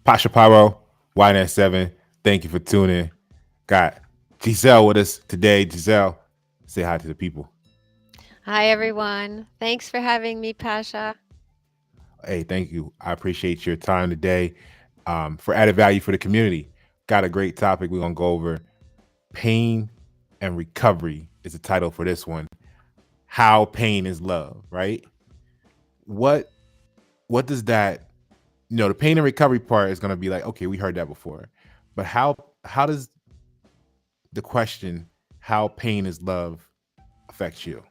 Pasha Paroh, YNS7. Thank you for tuning. Got Gisele with us today. Gisele, say hi to the people. Hi, everyone. Thanks for having me, Pasha. Hey, thank you. I appreciate your time today for added value for the community. Got a great topic we're going to go over. Pain and recovery is the title for this one. How pain is love, right? What what does that, the pain and recovery part is going to be like, okay, we heard that before. But how does the question how pain is love affect you?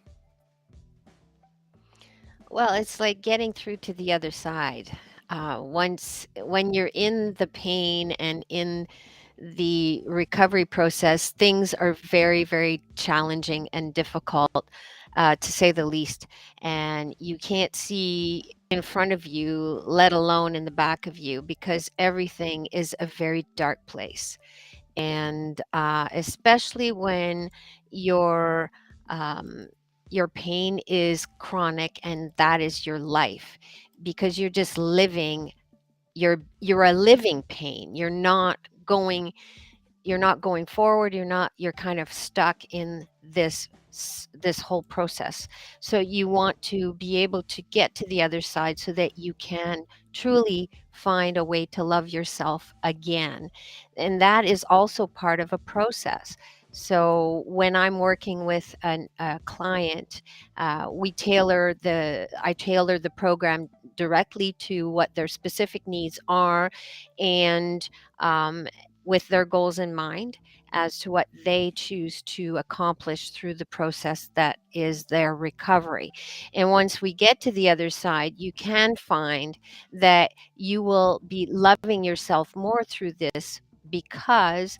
Well, it's like getting through to the other side. When you're in the pain and in the recovery process, things are very, very challenging and difficult, to say the least. And you can't see in front of you, let alone in the back of you, because everything is a very dark place. And especially when your um, your pain is chronic and that is your life, because you're just living. You're a living pain. You're not going forward. You're kind of stuck in this whole process. So you want to be able to get to the other side so that you can truly find a way to love yourself again. And that is also part of a process. So when I'm working with a client, I tailor the program directly to what their specific needs are, and um, with their goals in mind as to what they choose to accomplish through the process that is their recovery. And once we get to the other side, you can find that you will be loving yourself more through this, because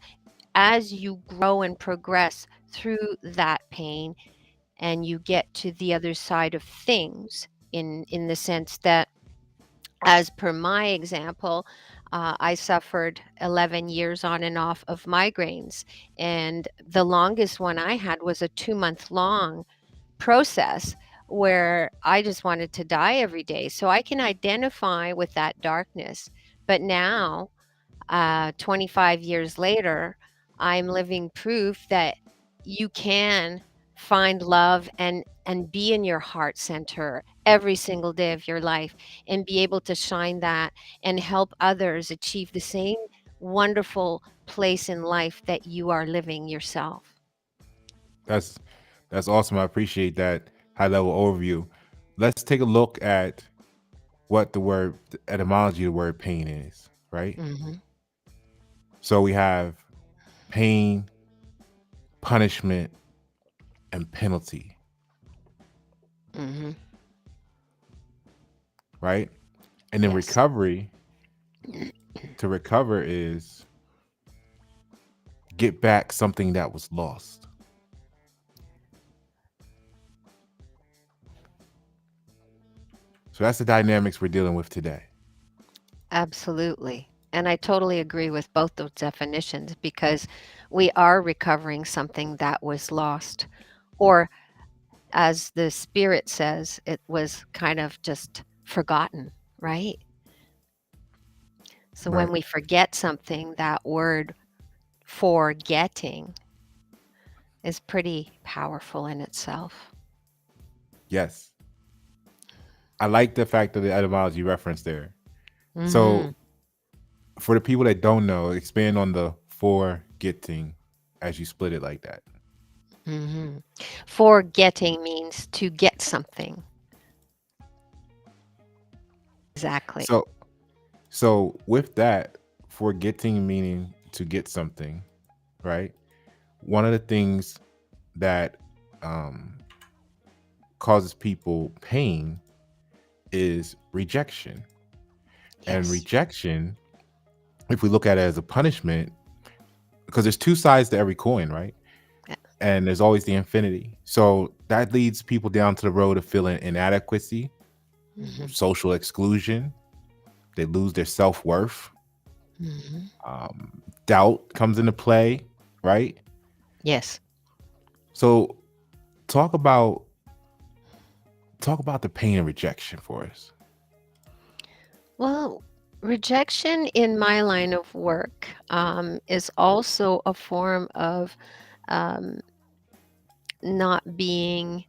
as you grow and progress through that pain and you get to the other side of things, in the sense that, as per my example, I suffered 11 years on and off of migraines. And the longest one I had was a 2-month long process where I just wanted to die every day. So I can identify with that darkness. But now, 25 years later, I'm living proof that you can find love and be in your heart center every single day of your life, and be able to shine that and help others achieve the same wonderful place in life that you are living yourself. That's that's awesome. I appreciate that high level overview. Let's take a look at what the etymology of the word pain is, right? Hmm. So we have pain, punishment, and penalty, Hmm. right? And then Yes. recovery, to recover is get back something that was lost. So that's the dynamics we're dealing with today. Absolutely. And I totally agree with both those definitions, because we are recovering something that was lost, or, as the spirit says, it was kind of just forgotten, right? So when Right. we forget something, that word forgetting is pretty powerful in itself. Yes. I like the fact of the etymology reference there. So Hmm. for the people that don't know, expand on the forgetting as you split it like that. Hmm. Forgetting means to get something. Exactly. So so with that, forgetting meaning to get something, right? One of the things that um, causes people pain is rejection. And Yes. rejection, if we look at it as a punishment, because there's two sides to every coin, right? And there's always the infinity. So that leads people down to the road of feeling inadequacy, Hmm. social exclusion. They lose their self worth. Hmm. Doubt comes into play, right? Yes. So talk about talk about the pain of rejection for us. Well, Rejection in my line of work is also a form of um, not being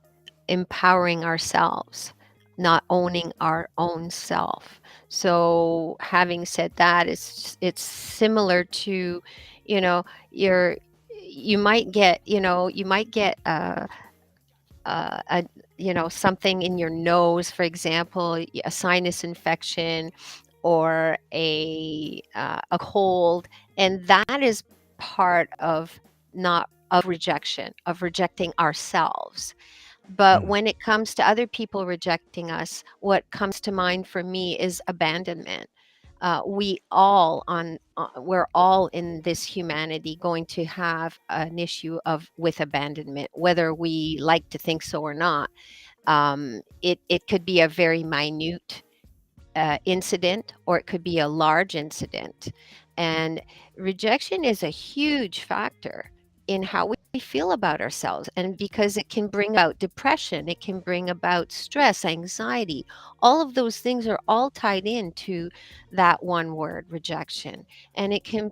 empowering ourselves, not owning our own self. So, having said that, it's similar to, you know, you're you might get, you might get a something in your nose, for example, a sinus infection or a cold, and that is part of not of rejection, of rejecting ourselves. But Mm, when it comes to other people rejecting us, what comes to mind for me is abandonment. We're all in this humanity going to have an issue of with abandonment, whether we like to think so or not. It could be a very minute incident, or it could be a large incident. And rejection is a huge factor in how we feel about ourselves. And because it can bring about depression, it can bring about stress, anxiety, all of those things are all tied into that one word, rejection. And it can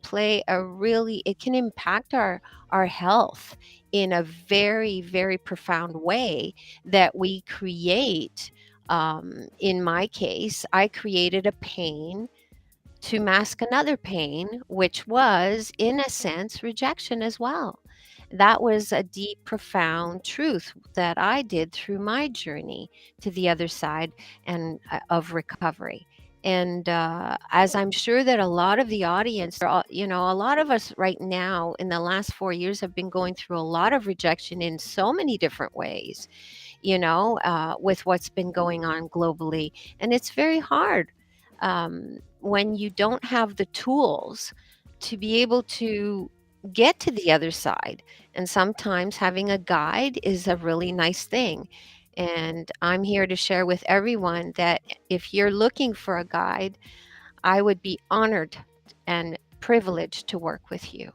impact our health in a very, very profound way that we create. In my case, I created a pain to mask another pain, which was, in a sense, rejection as well. That was a deep, profound truth that I did through my journey to the other side and of recovery. And as I'm sure that a lot of the audience, a lot of us right now in the last 4 years have been going through a lot of rejection in so many different ways, with what's been going on globally. And it's very hard when you don't have the tools to be able to get to the other side. And sometimes having a guide is a really nice thing. And I'm here to share with everyone that if you're looking for a guide, I would be honored and privileged to work with you.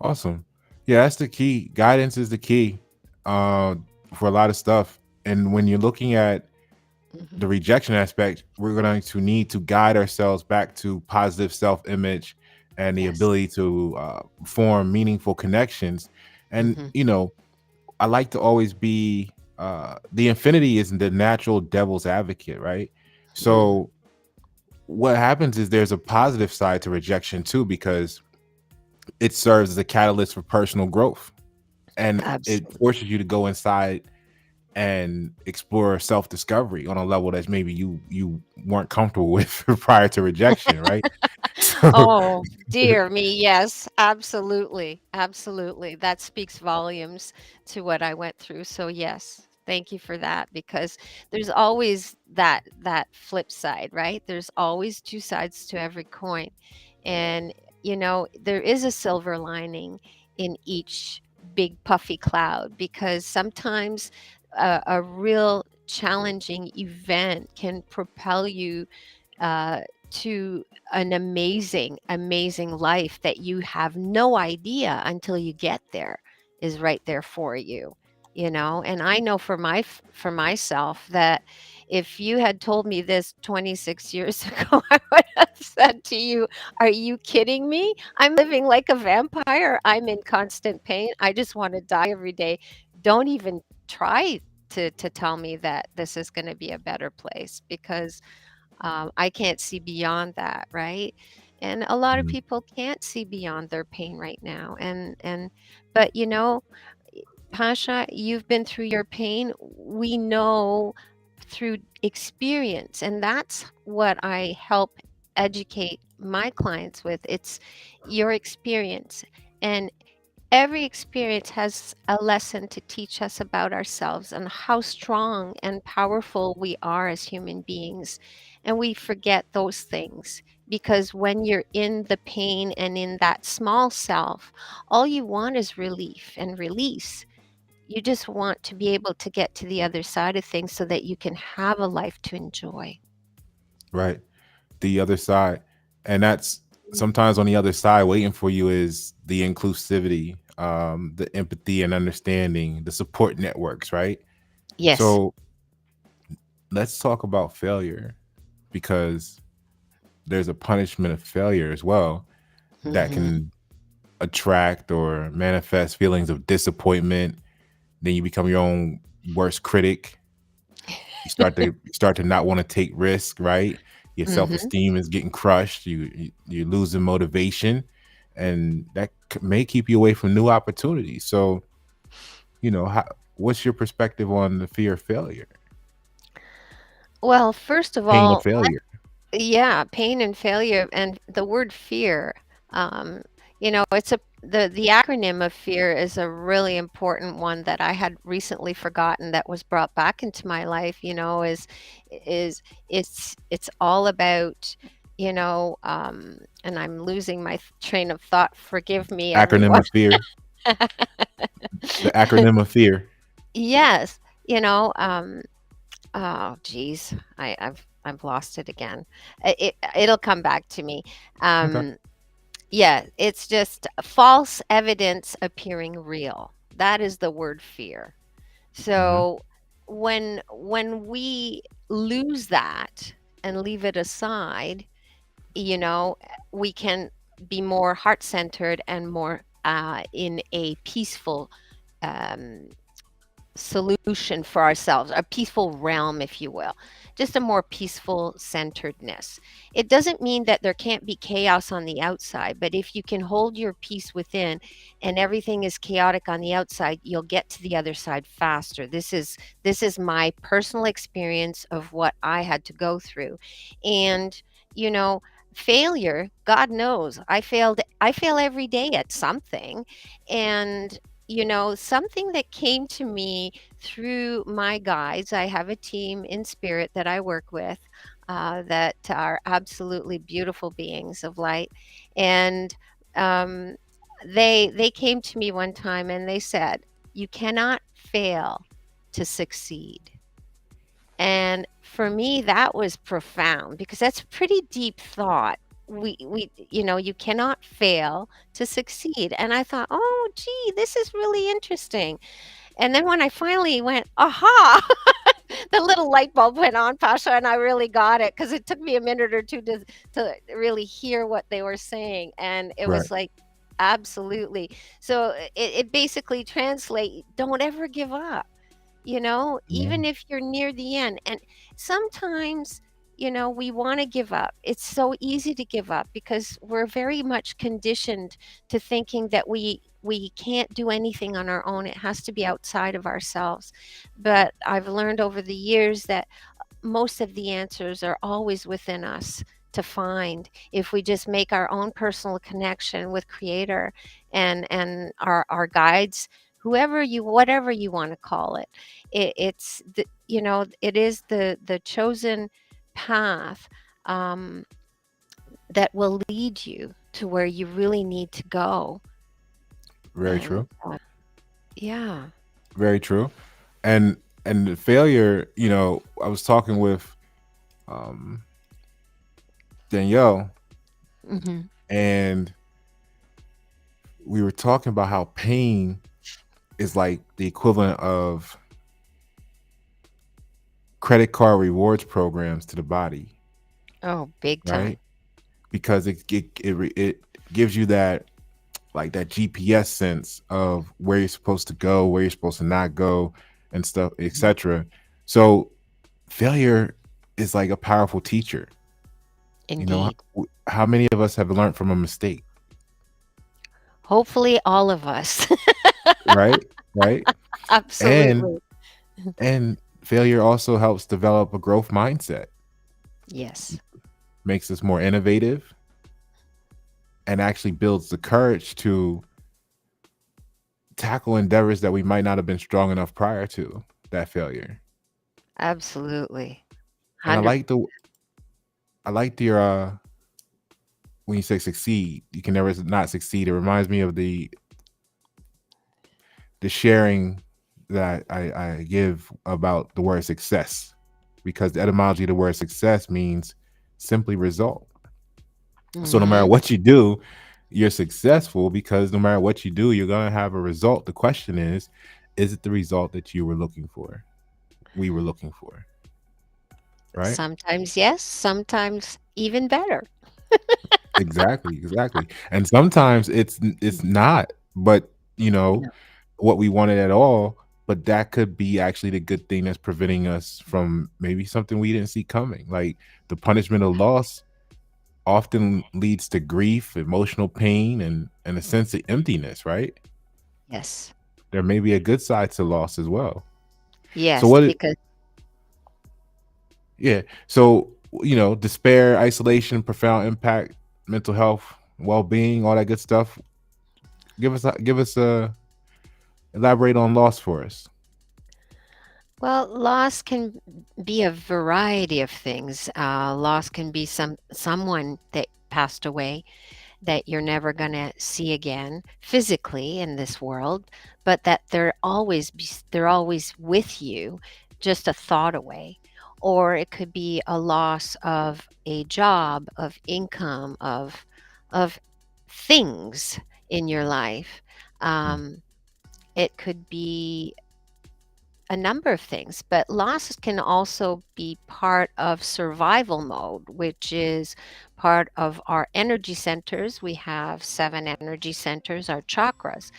awesome. Yeah, that's the key. Guidance is the key uh, for a lot of stuff. And when you're looking at Hmm. the rejection aspect, we're going to need to guide ourselves back to positive self image and the Yes. ability to form meaningful connections. And, Hmm. I like to always be the infinity is the natural devil's advocate, right? Mm, So, what happens is there's a positive side to rejection too, because it serves as a catalyst for personal growth, and it absolutely. forces you to go inside and explore self discovery on a level that maybe you weren't comfortable with prior to rejection, right? So, Oh, dear me, yes, absolutely, absolutely. That speaks volumes to what I went through. So yes, thank you for that because there's always that flip side, right? There's always two sides to every coin. And there is a silver lining in each big puffy cloud because sometimes a real challenging event can propel you uh, to an amazing, amazing life that you have no idea until you get there is right there for you. And I know for myself that if you had told me this 26 years ago, I would have said to you, are you kidding me? I'm living like a vampire. I'm in constant pain. I just want to die every day. Don't even try to tell me that this is going to be a better place because I can't see beyond that, right? And a lot of mhm, people can't see beyond their pain right now. But Pasha, you've been through your pain. We know through experience, and that's what I help educate my clients with. It's your experience. And every experience has a lesson to teach us about ourselves and how strong and powerful we are as human beings. And we forget those things because when you're in the pain and in that small self, all you want is relief and release. You just want to be able to get to the other side of things so that you can have a life to enjoy. right. The other side. And that's Mm. sometimes on the other side waiting for you is the inclusivity, the empathy and understanding, the support networks, right? Yes. So let's talk about failure because there's a punishment of failure as well that Hmm. can attract or manifest feelings of disappointment. Then you become your own worst critic. You start to not want to take risk, right? Your Hmm. self-esteem is getting crushed. You're losing motivation, and that may keep you away from new opportunities. So, what's your perspective on the fear of failure, Well, first of pain of all, failure? yeah, pain and failure and the word fear. Um, it's the acronym of fear is a really important one that I had recently forgotten that was brought back into my life, is it's all about, and I'm losing my train of thought. Forgive me, Acronym everyone. of fear. The acronym of fear. Yes, oh geez, I've lost it again. It'll come back to me. Okay. Um, Yeah, it's just false evidence appearing real. That is the word fear. Hmm. So when we lose that and leave it aside, you know, we can be more heart-centered and more in a peaceful um, solution for ourselves, a peaceful realm, if you will, just a more peaceful centeredness. It doesn't mean that there can't be chaos on the outside, but if you can hold your peace within and everything is chaotic on the outside, you'll get to the other side faster. This is my personal experience of what I had to go through. And, you know, failure, God knows, I fail every day at something. And something that came to me through my guides. I have a team in spirit that I work with that are absolutely beautiful beings of light. And um, they came to me one time and they said, "You cannot fail to succeed." And for me, that was profound because that's a pretty deep thought. You cannot fail to succeed. And I thought, oh, gee, this is really interesting. And then when I finally went, aha, the little light bulb went on, Pasha, and I really got it because it took me a minute or two to really hear what they were saying. And it Right. was like, absolutely. So it basically translate, don't ever give up, even Mhm. if you're near the end. And sometimes, we want to give up. It's so easy to give up because we're very much conditioned to thinking that we can't do anything on our own. It has to be outside of ourselves. But I've learned over the years that most of the answers are always within us to find if we just make our own personal connection with creator and our guides, whatever you want to call it. It is the chosen path um, that will lead you to where you really need to go. Very And true. yeah. Very true. And the failure, I was talking with um Danielle, Hmm. and we were talking about how pain is like the equivalent of credit card rewards programs to the body, Oh, big time. right? Because it gives you that GPS sense of where you're supposed to go, where you're supposed to not go, and stuff, Mhm. etc. So failure is like a powerful teacher. Indeed. How many of us have learned from a mistake, Hopefully, all of us. right? Right. And Absolutely. and failure also helps develop a growth mindset, Yes, makes us more innovative, and actually builds the courage to tackle endeavors that we might not have been strong enough prior to that failure. absolutely. And I 100. like the I like your when you say succeed, you can never not succeed. It reminds me of the sharing that I give about the word success, because the etymology of the word success means simply result. So no matter Mhm. what you do, you're successful, because no matter what you do, you're gonna have a result. The question is it the result that you were looking for? We were looking for, right? Sometimes yes, sometimes even better. Exactly, exactly. And sometimes it's not, but No. what we wanted at all, but that could be actually the good thing that's preventing us from maybe something we didn't see coming. Like the punishment of loss often leads to grief, emotional pain, and a sense of emptiness, right? Yes. There may be a good side to loss as well. So Yes, what it because yeah. So, despair, isolation, profound impact, mental health, well-being, all that good stuff. Give us a elaborate on loss for us. well, loss can be a variety of things. Loss can be someone that passed away that you're never going to see again physically in this world, but that they're always with you, just a thought away. Or it could be a loss of a job, of income, of things in your life. Mm, Um, it could be a number of things, but loss can also be part of survival mode, which is part of our energy centers. We have seven energy centers, our chakras.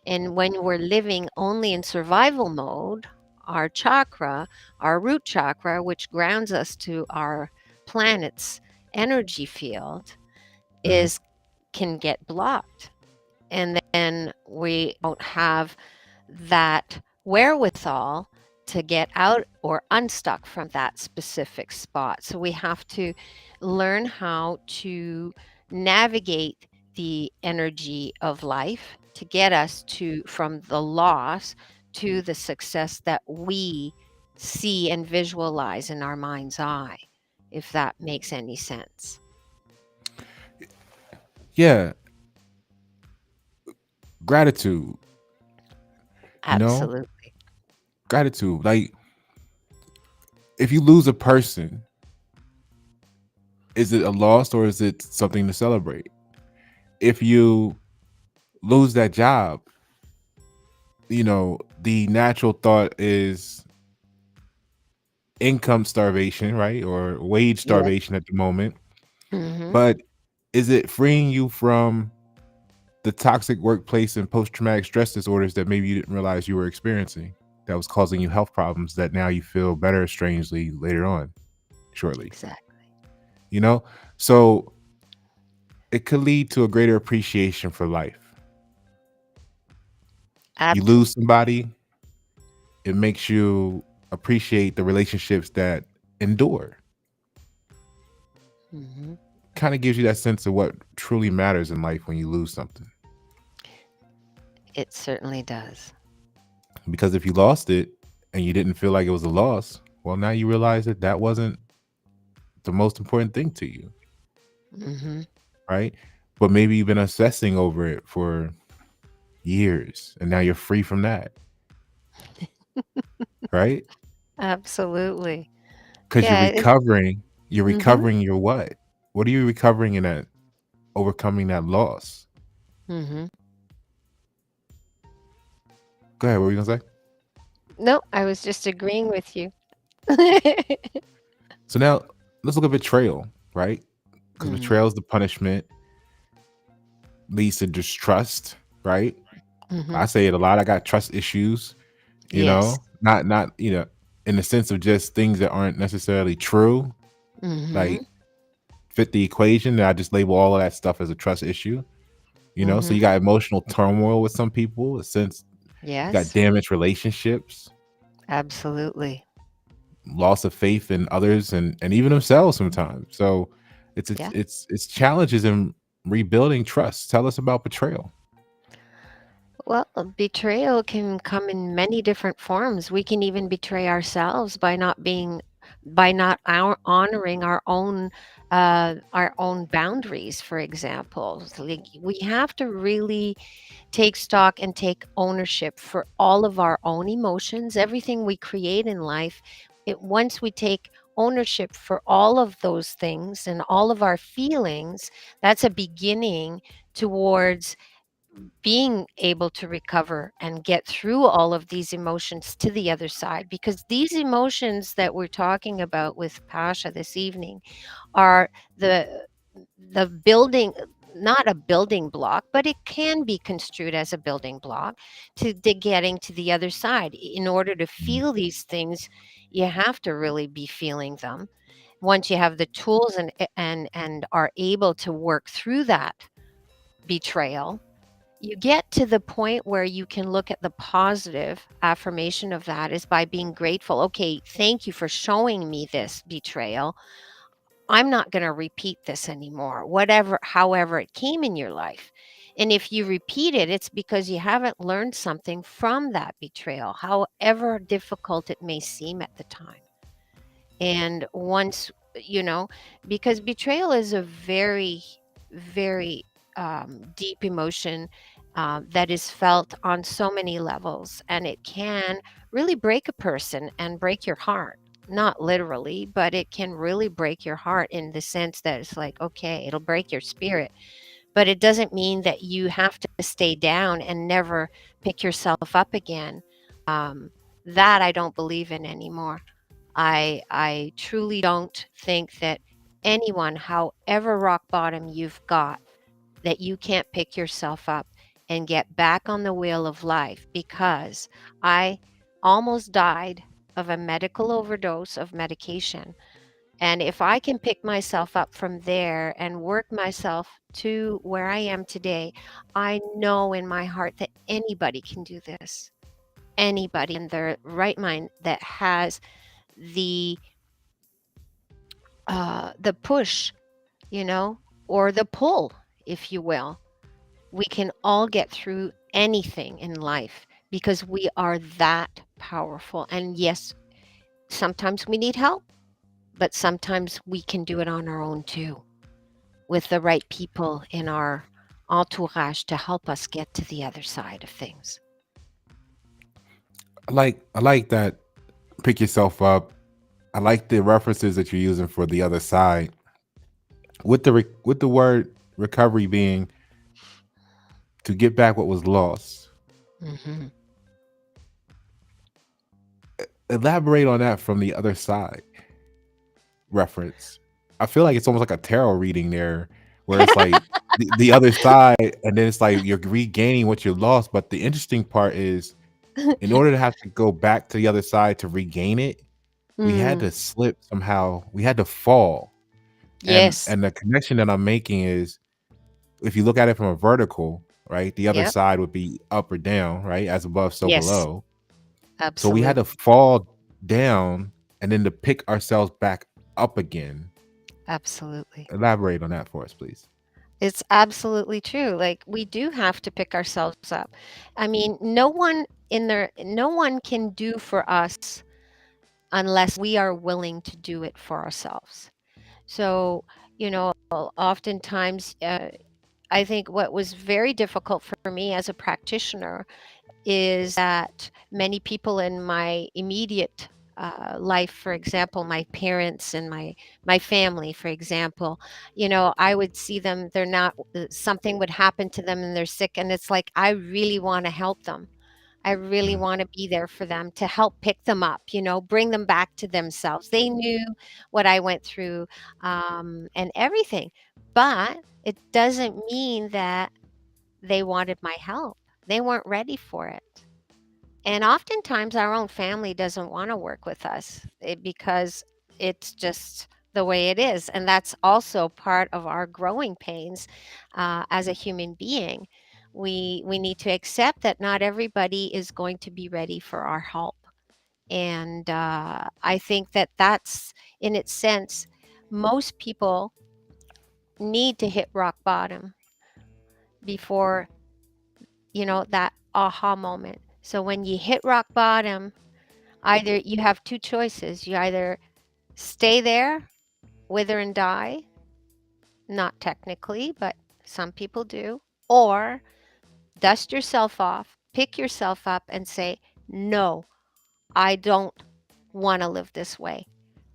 And when we're living only in survival mode, our chakra, our root chakra, which grounds us to our planet's energy field, mhm. is can get blocked. And then we don't have that wherewithal to get out or unstuck from that specific spot. So we have to learn how to navigate the energy of life to get us to from the loss to the success that we see and visualize in our mind's eye, if that makes any sense. Yeah, gratitude, you know? Absolutely. Gratitude. Like if you lose a person, is it a loss or is it something to celebrate? If you lose that job, the natural thought is income starvation, right? Or wage Yes. starvation at the moment. Hmm. But is it freeing you from the toxic workplace and post traumatic stress disorders that maybe you didn't realize you were experiencing that was causing you health problems that now you feel better strangely later on, shortly? Exactly. You know? So it could lead to a greater appreciation for life. You lose somebody, it makes you appreciate the relationships that endure. Absolutely. Kind of gives you that sense of what truly matters in life when you lose something. It certainly does. Because if you lost it and you didn't feel like it was a loss, well, now you realize that that wasn't the most important thing to you, Hmm. right? But maybe you've been obsessing over it for years and now you're free from that, right? Absolutely. Because Yeah. you're Mhm. recovering your what? What are you recovering in that overcoming that loss? Mhm. Go ahead. What were you gonna say? No, I was just agreeing with you. So now let's look at betrayal, right? Because Mm. betrayal is the punishment, leads to distrust, right? I Mhm. say it a lot. I got trust issues, Yes. not in the sense of just things that aren't necessarily true, like Mhm. fit the equation. That I just label all of that stuff as a trust issue. So you Mhm. got emotional turmoil with some people, a sense you got Yes. damaged relationships, Absolutely. loss of faith in others and even themselves sometimes. So it's Yeah. it's it's challenges in rebuilding trust. Tell us about betrayal. Well, betrayal can come in many different forms. We can even betray ourselves by not honoring our own boundaries, for example. Like, we have to really take stock and take ownership for all of our own emotions, everything we create in life. Once we take ownership for all of those things and all of our feelings, that's a beginning towards being able to recover and get through all of these emotions to the other side, because these emotions that we're talking about with Pasha this evening are the building, not a building block, but it can be construed as a building block to getting to the other side. In order to Mm. feel these things, you have to really be feeling them. Once you have the tools and are able to work through that betrayal, you get to the point where you can look at the positive affirmation of that is by being grateful. Okay, thank you for showing me this betrayal. I'm not going to repeat this anymore, whatever, however it came in your life. And if you repeat it, it's because you haven't learned something from that betrayal, however difficult it may seem at the time. And once, you know, because betrayal is a very, very deep emotion that is felt on so many levels, and it can really break a person and break your heart. Not literally, but it can really break your heart in the sense that it's like, okay, it'll break your spirit, but it doesn't mean that you have to stay down and never pick yourself up again. Um, that I don't believe in anymore. I truly don't think that anyone, however rock bottom you've got, that you can't pick yourself up and get back on the wheel of life, because I almost died of a medical overdose of medication. And if I can pick myself up from there and work myself to where I am today, I know in my heart that anybody can do this. Anybody in their right mind that has the the push, you know, or the pull, if you will. We can all get through anything in life because we are that powerful. And yes, sometimes we need help, but sometimes we can do it on our own too, with the right people in our entourage to help us get to the other side of things. I like that. Pick yourself up. I like the references that you're using for the other side, with with the word recovery being to get back what was lost. Hmm. Elaborate on that from the other side reference. I feel like it's almost like a tarot reading there, where it's like the other side, and then it's like you're regaining what you lost. But the interesting part is, in order to have to go back to the other side to regain it, we had Mm, to slip somehow. We had to fall, and yes. and the connection that I'm making is, if you look at it from a vertical, right, the other Yep. side would be up or down, right, as above, so Yes. below. So we had to Absolutely. fall down and then to pick ourselves back up again. Absolutely. Elaborate on that for us, please. It's absolutely true. Like, we do have to pick ourselves up. I mean, no one can do for us unless we are willing to do it for ourselves. So, oftentimes, I think what was very difficult for me as a practitioner is that many people in my immediate life, for example, my parents and my family, for example, I would see them. They're not. Something would happen to them and they're sick, and it's like I really want to help them. I really Mhm. want to be there for them to help pick them up, bring them back to themselves. They knew what I went through and everything, but it doesn't mean that they wanted my help. They weren't ready for it. And oftentimes, our own family doesn't want to work with us because it's just the way it is. And that's also part of our growing pains as a human being. We need to accept that not everybody is going to be ready for our help. And I think that that's, in its sense, most people need to hit rock bottom before, that aha moment. So when you hit rock bottom, either you have two choices. You either stay there, wither and die, not technically, but some people do, or dust yourself off, pick yourself up, and say, no, I don't want to live this way.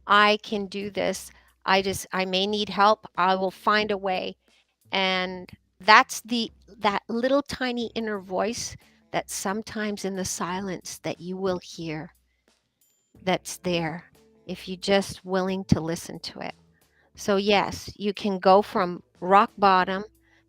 I can do this. I may need help. I will find a way. And that's that little tiny inner voice that sometimes in the silence that you will hear, that's there if you're just willing to listen to it. So, yes, you can go from rock bottom,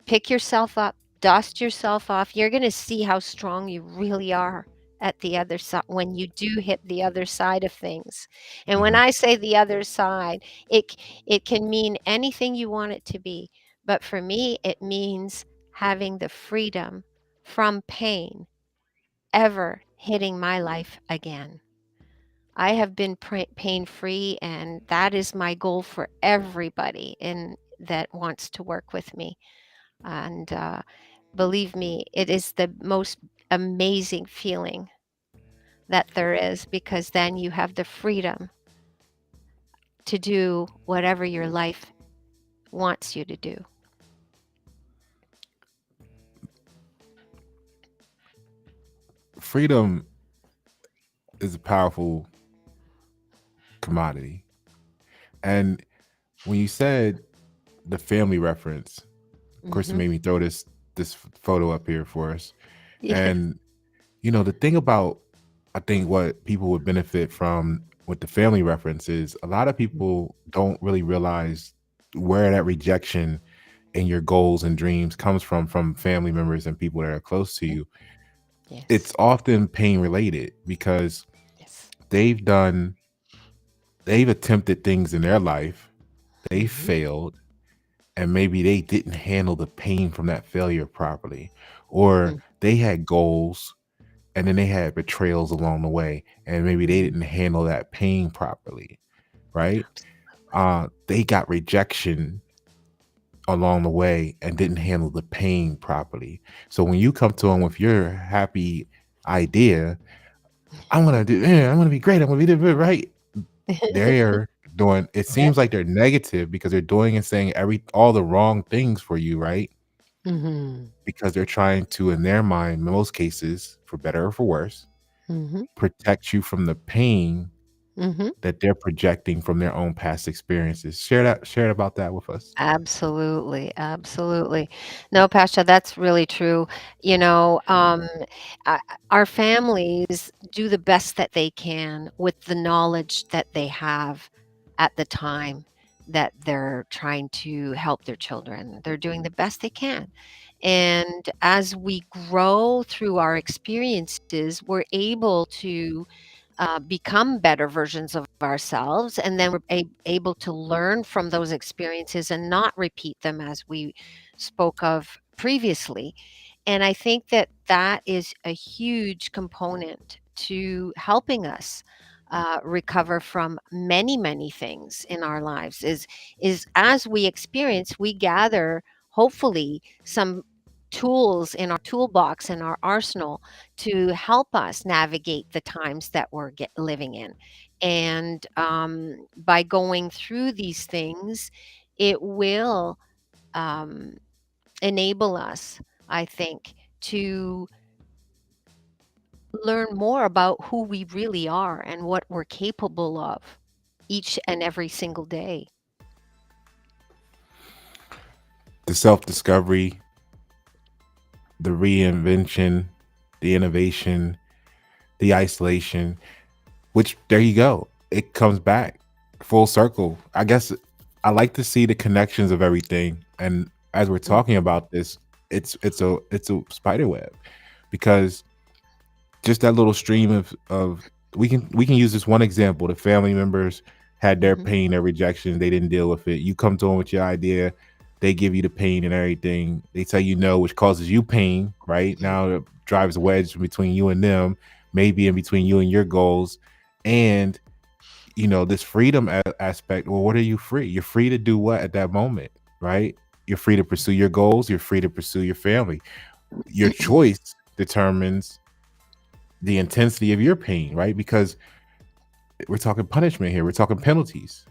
pick yourself up, dust yourself off. You're going to see how strong you really are at the other side when you do hit the other side of things. And when Hmm. I say the other side, it can mean anything you want it to be. But for me, it means having the freedom from pain ever hitting my life again. I have been pain free, and that is my goal for everybody in that wants to work with me. And believe me, it is the most amazing feeling that there is, because then you have the freedom to do whatever your life wants you to do. Freedom is a powerful commodity. And when you said the family reference, of course, it Hmm. made me throw this photo up here for us. Yeah. And the thing about, I think what people would benefit from with the family reference is a lot of people don't really realize where that rejection in your goals and dreams comes from family members and people that are close to you. It's Yes. often pain related because Yes. they've done they've attempted things in their life, they Hmm. failed, and maybe they didn't handle the pain from that failure properly, or they had goals and then they had betrayals along the way, and maybe they Hmm. didn't handle that pain properly, right? They got rejection along the way and didn't handle the pain properly. So when you come to them with your happy idea, I'm gonna be great, I'm gonna be right. They're doing, it Yep. seems like they're negative because they're doing and saying all the wrong things for you, right? Hmm. Because they're trying to, in their mind, in most cases, for better or for worse, Hmm. protect you from the pain Hmm. that they're projecting from their own past experiences. Share about that with us. Absolutely, absolutely. No, Pasha, that's really true. You know, uh, our families do the best that they can with the knowledge that they have at the time that they're trying to help their children. They're doing the best they can. And as we grow through our experiences, we're able to become better versions of ourselves, and then we're able to learn from those experiences and not repeat them, as we spoke of previously. And I think that that is a huge component to helping us recover from many, many things in our lives. Is as we experience, we gather hopefully some tools in our toolbox and our arsenal to help us navigate the times that we're living in. And by going through these things, it will um, enable us, I think, to learn more about who we really are and what we're capable of each and every single day. The self discovery, the reinvention, the innovation, the isolation, which there you go. It comes back full circle. I guess I like to see the connections of everything. And as we're talking Mhm, about this, it's a spider web because just that little stream of we can use this one example. The family members had their mhm, pain, their rejection, they didn't deal with it. You come to them with your idea, they give you the pain and everything. They tell you no, which causes you pain, right? Now it drives a wedge between you and them, maybe in between you and your goals. And this freedom aspect. Well, what are you free? You're free to do what at that moment, right? You're free to pursue your goals. You're free to pursue your family. Your choice determines the intensity of your pain, right? Because we're talking punishment here. We're talking penalties.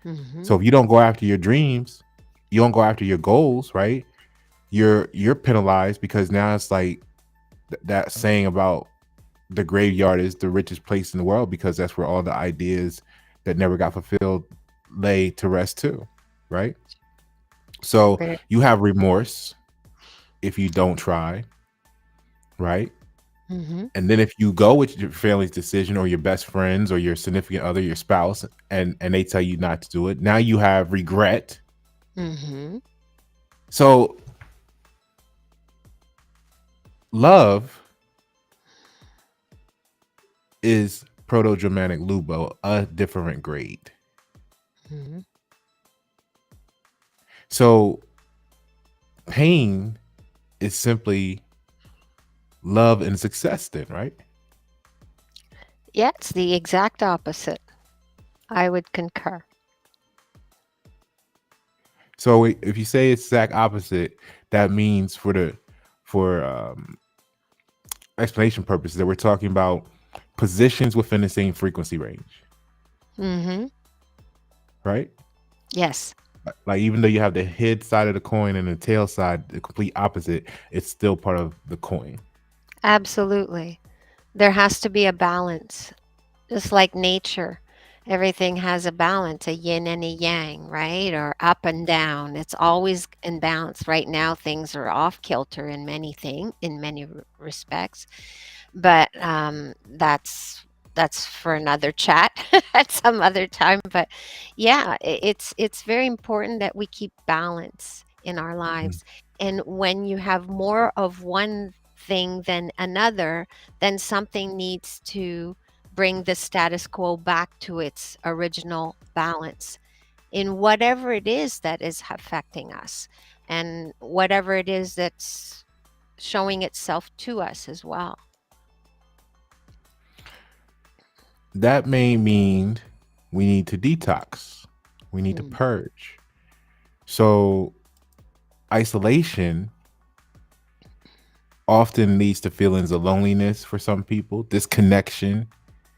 mhm, So if you don't go after your dreams, you don't go after your goals, right? You're penalized because now it's like that saying about the graveyard is the richest place in the world because that's where all the ideas that never got fulfilled lay to rest too, right? So very you have remorse, if you don't try, right? Mm-hmm. And then if you go with your family's decision or your best friends or your significant other, your spouse, and they tell you not to do it, now you have regret. Mm-hmm. So love is Proto-Germanic lubo, a different grade. Mm-hmm. So pain is simply love and success then, right? Yeah, it's the exact opposite. I would concur. So if you say it's exact opposite, that means for explanation purposes that we're talking about positions within the same frequency range, Mm-hmm. right? Yes, Like even though you have the head side of the coin and the tail side, the complete opposite, it's still part of the coin. absolutely. There has to be a balance, just like nature. Everything has a balance, a yin and a yang, right? Or up and down. It's always in balance. Right now, things are off kilter in in many respects. But that's for another chat at some other time. But yeah, it's very important that we keep balance in our Mhm. lives. And when you have more of one thing than another, then something needs to bring the status quo back to its original balance in whatever it is that is affecting us and whatever it is that's showing itself to us as well. That may mean we need to detox. We need to Mm, purge. So isolation often leads to feelings of loneliness for some people, disconnection,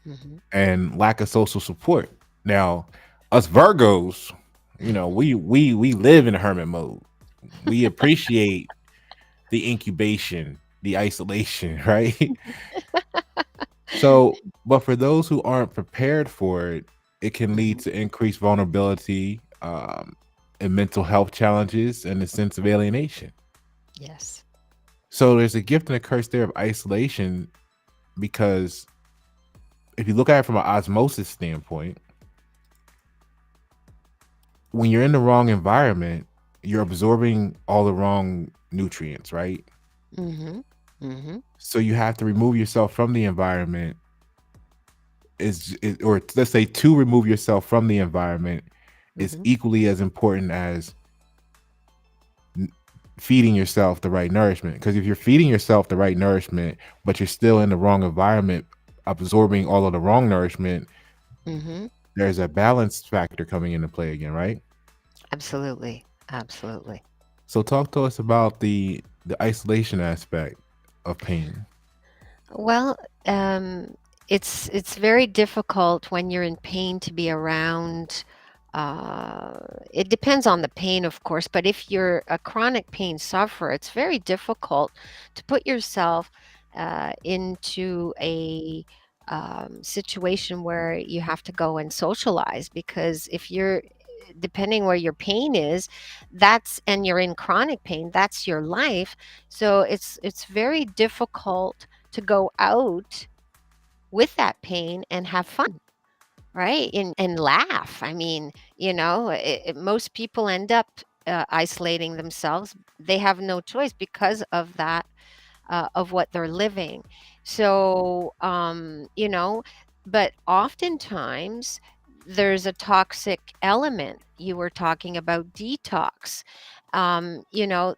mhm. and lack of social support. Now, us Virgos, we live in hermit mode. We appreciate the incubation, the isolation, right? So, but for those who aren't prepared for it, it can lead Mhm. to increased vulnerability, and mental health challenges and a sense of alienation. Yes. So there's a gift and a curse there of isolation because if you look at it from an osmosis standpoint, when you're in the wrong environment, you're absorbing all the wrong nutrients, right? Mhm. Mhm. So you have to remove yourself from the environment or let's say to remove yourself from the environment is Mhm. equally as important as n- feeding yourself the right nourishment. Because if you're feeding yourself the right nourishment, but you're still in the wrong environment, absorbing all of the wrong nourishment, Mhm. there's a balance factor coming into play again, right? Absolutely. Absolutely. So talk to us about the isolation aspect of pain. Well, um, it's very difficult when you're in pain to be around. Uh, it depends on the pain, of course, but if you're a chronic pain sufferer, it's very difficult to put yourself into a situation where you have to go and socialize because if you're depending where your pain is, that's and you're in chronic pain, that's your life. So it's very difficult to go out with that pain and have fun, right? And laugh. I mean, most people end up isolating themselves. They have no choice because of that, of what they're living. So, but oftentimes there's a toxic element. You were talking about detox. Um, you know,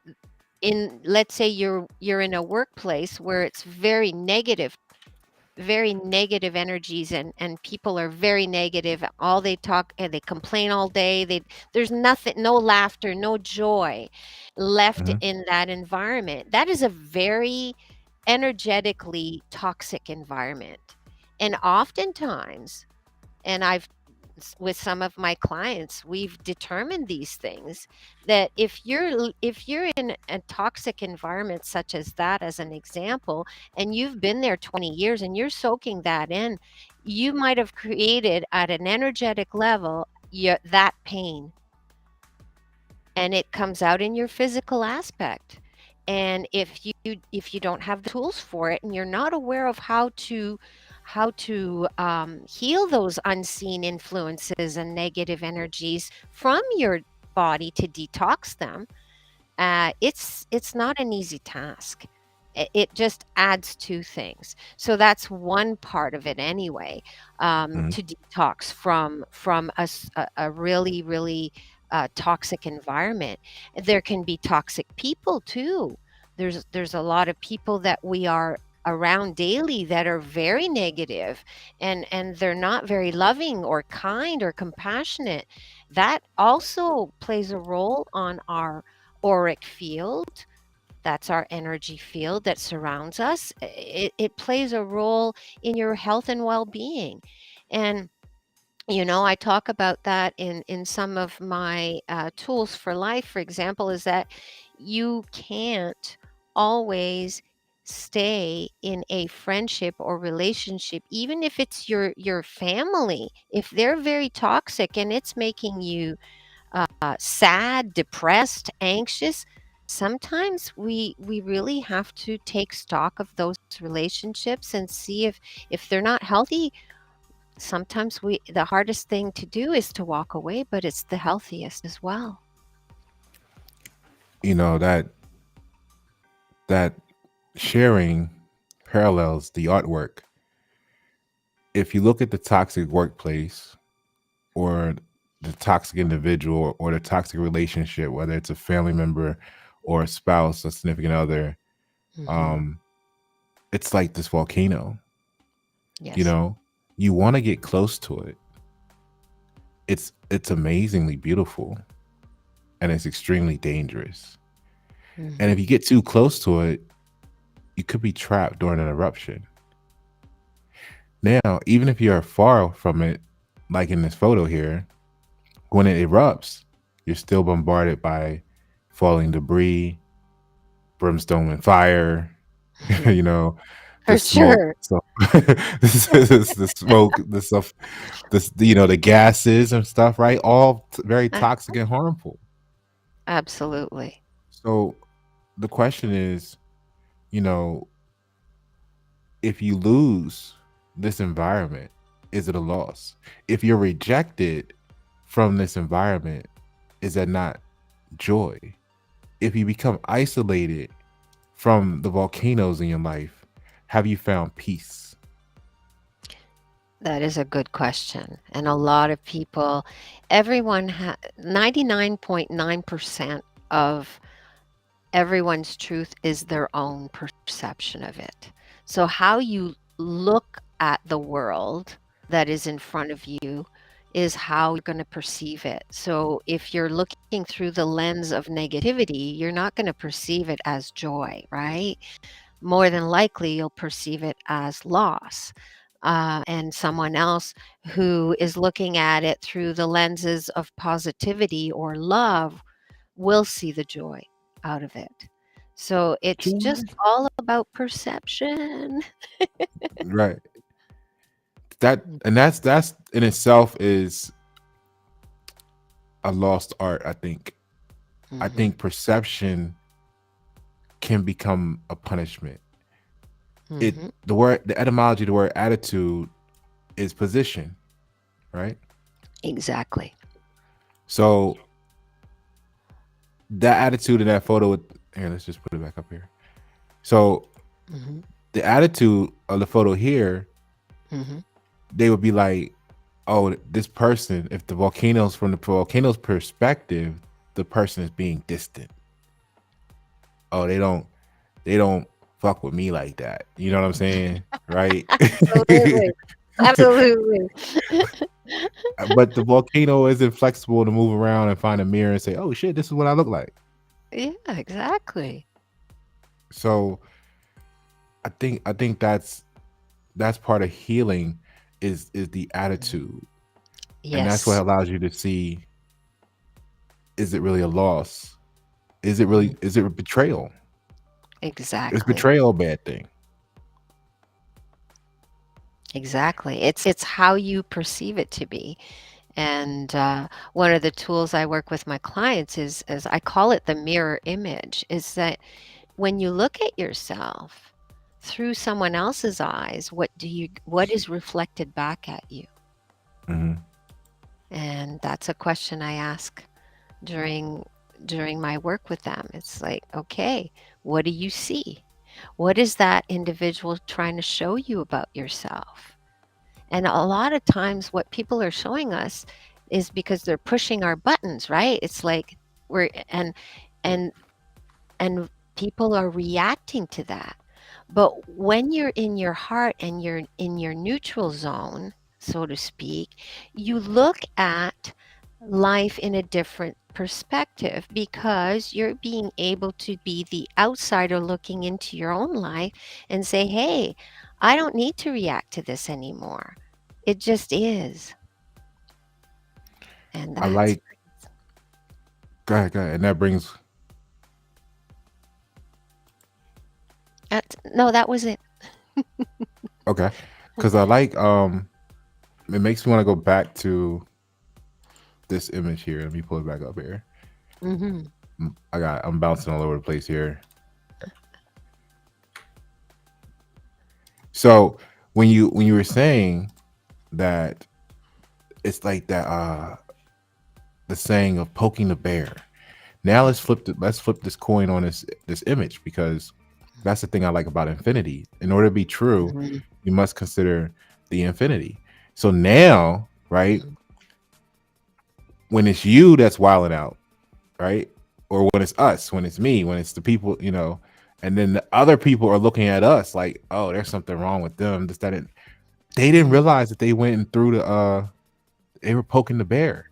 in let's say you're in a workplace where it's very negative energies and people are very negative, all they talk and they complain all day, there's nothing, no laughter, no joy left Mhm. in that environment. That is a very energetically toxic environment. And oftentimes, and with some of my clients, we've determined these things, that if you're in a toxic environment such as that, as an example, and you've been there 20 years and you're soaking that in, you might have created at an energetic level that pain, and it comes out in your physical aspect. And if you don't have the tools for it and you're not aware of how to heal those unseen influences and negative energies from your body to detox them, it's not an easy task. It just adds two things. So that's one part of it anyway, Mhm. to detox from a really toxic environment. There can be toxic people too. There's a lot of people that we are around daily that are very negative, and they're not very loving or kind or compassionate. That also plays a role on our auric field. That's our energy field that surrounds us. It plays a role in your health and well-being. And I talk about that in some of my tools for life. For example, is that you can't always stay in a friendship or relationship, even if it's your family. If they're very toxic and it's making you sad, depressed, anxious, sometimes we really have to take stock of those relationships and see if they're not healthy. Sometimes we the hardest thing to do is to walk away, but it's the healthiest as well. You know that sharing parallels the artwork. If you look at the toxic workplace or the toxic individual or the toxic relationship, whether it's a family member or a spouse, a significant other, Hmm. um, it's like this volcano. You Yes. know, you want to get close to it. It's amazingly beautiful and it's extremely dangerous. And if Hmm. you get too close to it, you could be trapped during an eruption. Now, even if you're far from it, like in this photo here, when it erupts, you're still bombarded by falling debris, brimstone and fire, you know, the For smoke. sure. So the smoke, the stuff, the gases and stuff, right? All very Uh, toxic and harmful. Absolutely. So the question is, you know, if you lose this environment, is it a loss? If you're rejected from this environment, is that not joy? If you become isolated from the volcanoes in your life, have you found peace? That is a good question. And a lot of people, 99.9% of everyone's truth is their own perception of it. So, how you look at the world that is in front of you is how you're going to perceive it. So, if you're looking through the lens of negativity, you're not going to perceive it as joy, right? More than likely, you'll perceive it as loss. And someone else who is looking at it through the lenses of positivity or love will see the joy out of it. So it's just Joy. all about perception. Right. That's in itself is a lost art, I think. I Mm-hmm. think perception can become a punishment. Mm-hmm. The etymology of the word attitude is position, right? Exactly. So that attitude in that photo, here, let's just put it back up here. So Mm-hmm. the attitude of the photo here, Mm-hmm. they would be like, oh, this person, if the volcanoes, from the volcano's perspective, the person is being distant. Oh, they don't fuck with me like that. You know what I'm saying? Right? Absolutely. Absolutely. But the volcano isn't flexible to move around and find a mirror and say, oh shit, this is what I look like. Yeah, exactly. So I think that's part of healing is the Mhm. attitude. And that's what Yes. allows you to see, is it really a loss? Is it Hmm. really, is it a betrayal? Is Exactly. betrayal a bad thing? Exactly. It's how you perceive it to be. And one of the tools I work with my clients is I call it the mirror image. Is that when you look at yourself through someone else's eyes, what is reflected back at you? Hmm. And that's a question I ask during during my work with them. It's like, okay, what do you see? What is that individual trying to show you about yourself? And a lot of times what people are showing us is because they're pushing our buttons, right? It's like we're and and people are reacting to that. But when you're in your heart and you're in your neutral zone, so to speak, you look at life in a different perspective because you're being able to be the outsider looking into your own life and say, hey, I don't need to react to this anymore. It just is. And I like. Go ahead, and that brings. no, that was it. Okay, because I like. It makes me want to go back to this image here. Let me pull it back up here. Hmm. I'm bouncing all over the place here. So when you were saying that it's like that the saying of poking the bear. Now let's flip this coin on this image, because that's the thing I like about infinity. In order to be true, Hmm. you must consider the infinity. So now, right, when it's you that's wilding out, right? Or when it's us, when it's me, when it's the people, and then the other people are looking at us like, oh, there's something wrong with them. This, that, and they didn't Hmm. realize that they went and through they were poking the bear.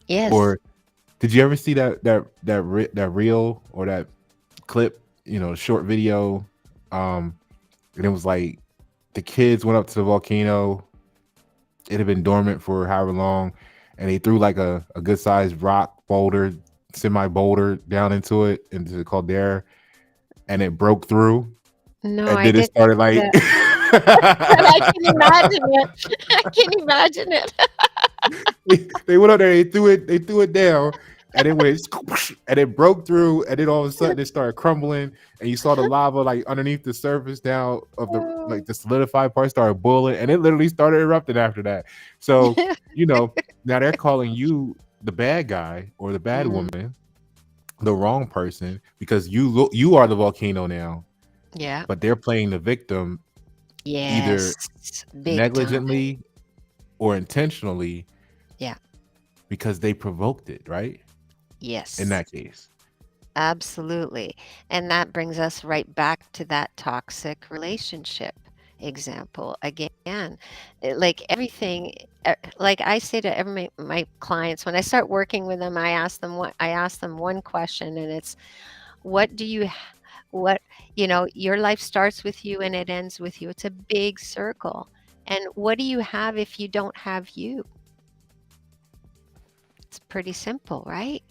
Yes. Or did you ever see that reel or that clip, short video? Um, and it was like the kids went up to the volcano. It had been dormant for however long, and they threw like a good sized rock boulder, semi boulder down into the caldera, and it broke through, No, and I then it didn't started see like that. But I can imagine it. I can imagine it. they went up there, they threw it down, and it went and it broke through, and then all of a sudden it started crumbling, and you saw the lava like underneath the surface down of the like the solidified part started boiling, and it literally started erupting after that. So you know now they're calling you the bad guy or the bad Mhm. woman, the wrong person, because you are the volcano now, Yeah. but they're playing the victim either Yes. Big time. negligently or intentionally Yeah. because they provoked it, right? In Yes. that case. Absolutely. And that brings us right back to that toxic relationship example again. Like everything, like I say to every my clients when I start working with them, I ask them one question, and it's, what do you what your life starts with you and it ends with you. It's a big circle. And what do you have if you don't have you? It's pretty simple, right?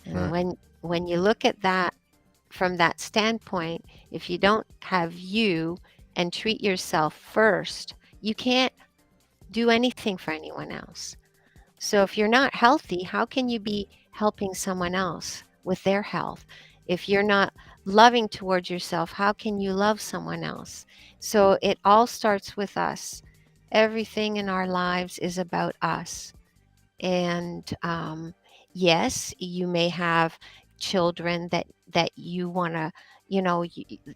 And Right. when you look at that from that standpoint, if you don't have you and treat yourself first, you can't do anything for anyone else. So if you're not healthy, how can you be helping someone else with their health? If you're not loving towards yourself, how can you love someone else? So it all starts with us. Everything in our lives is about us. And yes, you may have children that you want to,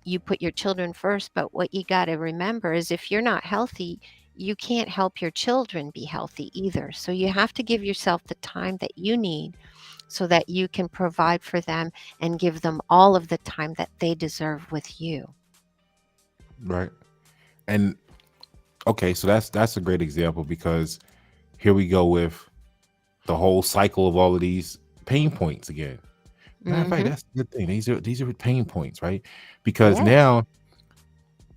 you put your children first. But what you got to remember is if you're not healthy, you can't help your children be healthy either. So you have to give yourself the time that you need so that you can provide for them and give them all of the time that they deserve with you. Right. And okay, so that's a great example, because here we go with the whole cycle of all of these pain points again. Matter of fact, Hmm. that's a good thing. These are pain points, right? Because Yes. now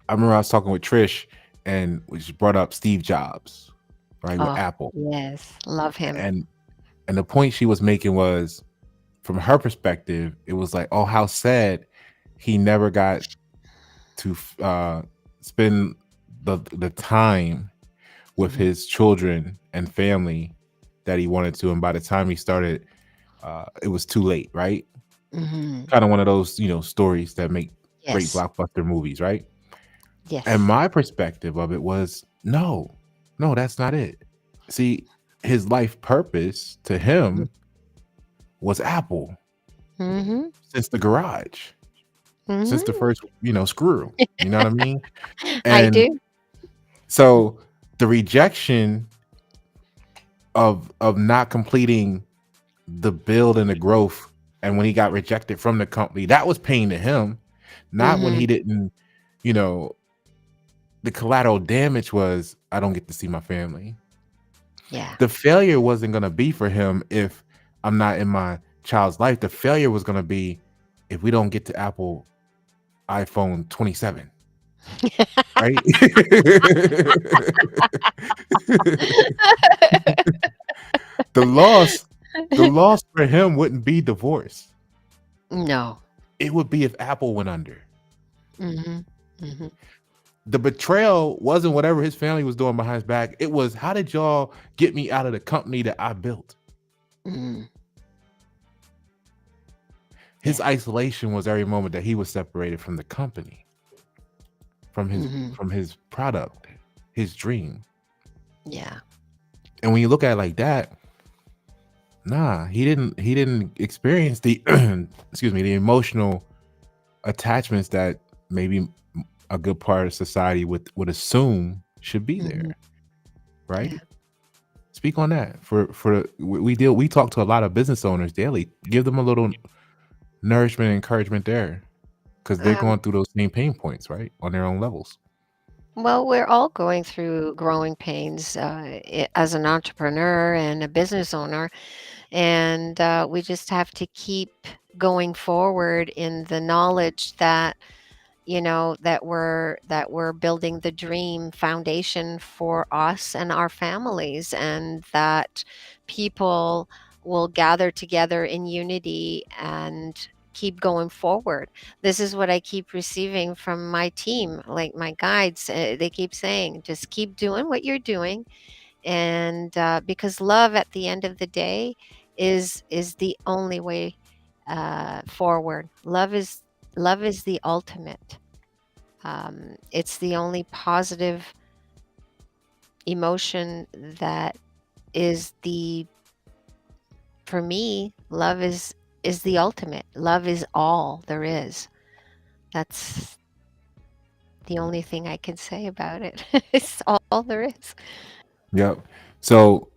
I remember I was talking with Trish, and we just brought up Steve Jobs, right, with Oh, Apple. yes. Love him. And and the point she was making was, from her perspective, it was like, oh, how sad he never got to spend the time with Hmm. his children and family that he wanted to, and by the time he started, it was too late, right? Mhm. Kind of one of those, stories that make great Yes. blockbuster movies, right? And Yes. my perspective of it was no, no, that's not it. See, his life purpose to Mm. him was Apple Mhm. since the garage, since the Mhm. first, screw. You know what I mean? I And do. so the rejection of not completing the build and the growth, and when he got rejected from the company, that was pain to him. Not when he Mhm. didn't, you know, the collateral damage was I don't get to see my family. Yeah. The failure wasn't gonna be for him if I'm not in my child's life. The failure was gonna be if we don't get to Apple iPhone 27, right? the loss, the loss for him wouldn't be divorce. No. It would be if Apple went under. Mhm. Mhm. The betrayal wasn't whatever his family was doing behind his back. It was how did y'all get me out of the company that I built? Mhm. His Yeah. isolation was every moment that he was separated from the company, from his Mhm. from his product, his dream. Yeah. And when you look at it like that, nah, he didn't experience the excuse me, the emotional attachments that maybe a good part of society would assume should be Mhm. there, right? Yeah. Speak on that. We talk to a lot of business owners daily. Give them a little nourishment and encouragement there because they're Um, going through those same pain points, right? On their own levels. well, we're all going through growing pains as an entrepreneur and a business owner, and we just have to keep going forward in the knowledge that that we're building the dream foundation for us and our families, and that people will gather together in unity and keep going forward. This is what I keep receiving from my team, like my guides. They keep saying just keep doing what you're doing, and because love at the end of the day is the only way forward. Love is the ultimate. It's the only positive emotion that is the for me, love is the ultimate. Love is all there is. That's the only thing I can say about it. It's all there is. Yep. So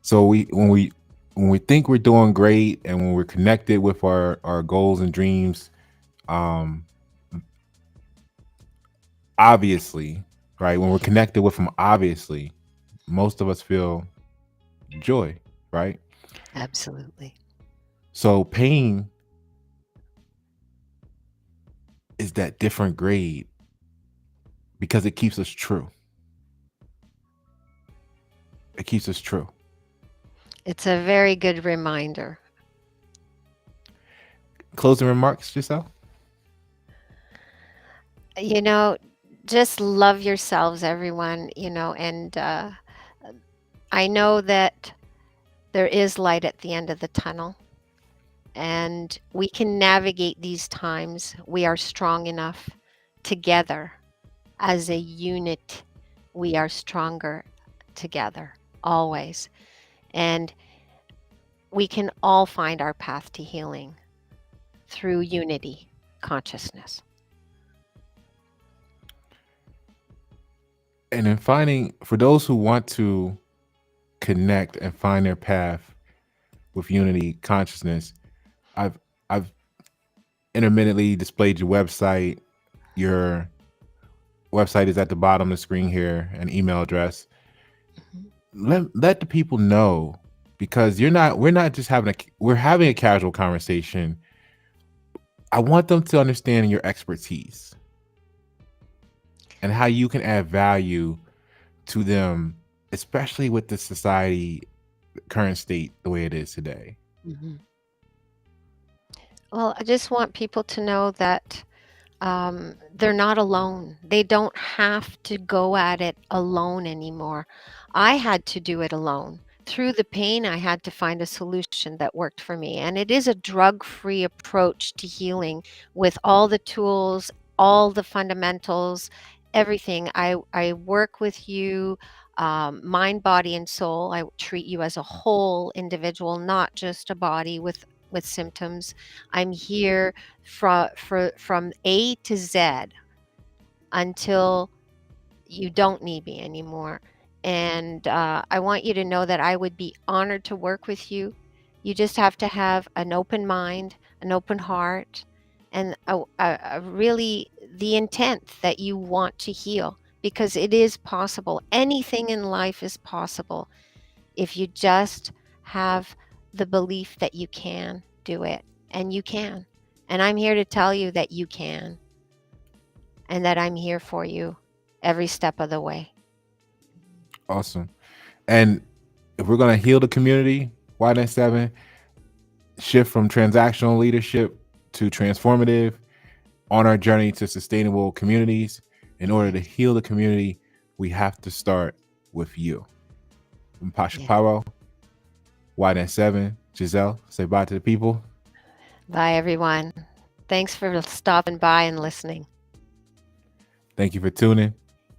so when we think we're doing great and when we're connected with our goals and dreams, um obviously, right? When we're connected with them, obviously, most of us feel joy, right? Absolutely. So pain is that different grade because it keeps us true. It keeps us true. It's a very good reminder. Closing remarks, Giselle? You know, just love yourselves, everyone, and I know that there is light at the end of the tunnel, and we can navigate these times. We are strong enough together as a unit. We are stronger together always. And we can all find our path to healing through unity consciousness. And in finding, for those who want to connect and find their path with unity consciousness, I've I've intermittently displayed your website. Your website is at the bottom of the screen here, an email address. Mhm. Let the people know because we're not just we're having a casual conversation. I want them to understand your expertise and how you can add value to them, especially with the society current state the way it is today. Mhm. Well, I just want people to know that they're not alone. They don't have to go at it alone anymore. I had to do it alone through the pain, I had to find a solution that worked for me. And it is a drug free approach to healing with all the tools, all the fundamentals, everything. I work with you. Mind, body, and soul. I treat you as a whole individual, not just a body with symptoms. I'm here from A to Z until you don't need me anymore. And I want you to know that I would be honored to work with you. You just have to have an open mind, an open heart, and a really the intent that you want to heal, because it is possible. Anything in life is possible if you just have the belief that you can do it, and you can. And I'm here to tell you that you can, and that I'm here for you every step of the way. Awesome. And if we're going to heal the community, Y97, shift from transactional leadership to transformative on our journey to sustainable communities, in order to heal the community, we have to start with you. I'm Pasha Paroh, Y97. Gisele, say bye to the people. Bye, everyone. Thanks for stopping by and listening. Thank you for tuning.